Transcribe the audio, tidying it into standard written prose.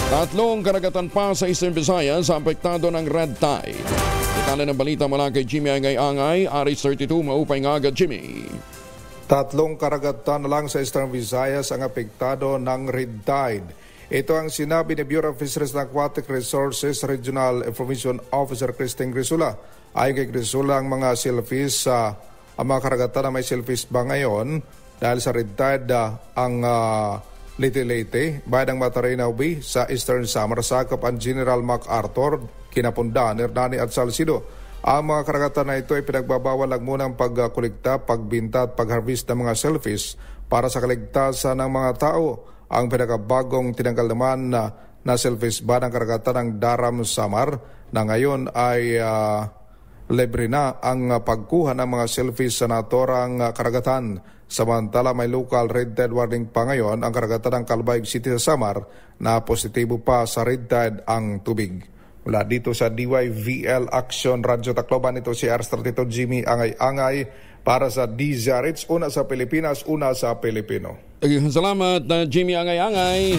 Tatlong karagatan pa sa Eastern Visayas sa apektado ng red tide. Detalye ng balita mula kay Jimmy Angay-Angay, Aris 32, maupay nga agad Jimmy. Tatlong karagatan na lang sa Eastern Visayas ang apektado ng red tide. Ito ang sinabi ni Bureau of Fisheries and Aquatic Resources Regional Information Officer Christine Grisula. Ayon kay Grisula, ang mga shellfish, ang mga karagatan na may shellfish ba ngayon dahil sa red tide ang Leyte-Leyte, bayan ng Matarinaw Bay sa Eastern Samar, sakop ang General MacArthur, Kinapundan, Hernani at Salcido. Ang mga karagatan na ito ay pinagbabawal lang muna ang pagkulikta, pagbinta at pagharvest ng mga shellfish para sa kaligtasan ng mga tao. Ang pinakabagong tinanggal naman na shellfish ban ng karagatan ng Daram Samar na ngayon ay libre na ang pagkuha ng mga shellfish sa naturang karagatan. Samantala may local red tide warning pa ngayon ang karagatan ng Calbayog City sa Samar na positibo pa sa red tide ang tubig. Mula dito sa DYVL Action Radio Tacloban, ito si R32 Jimmy Angay-Angay para sa DZRH, una sa Pilipinas, una sa Pilipino. Salamat, Jimmy Angay-Angay.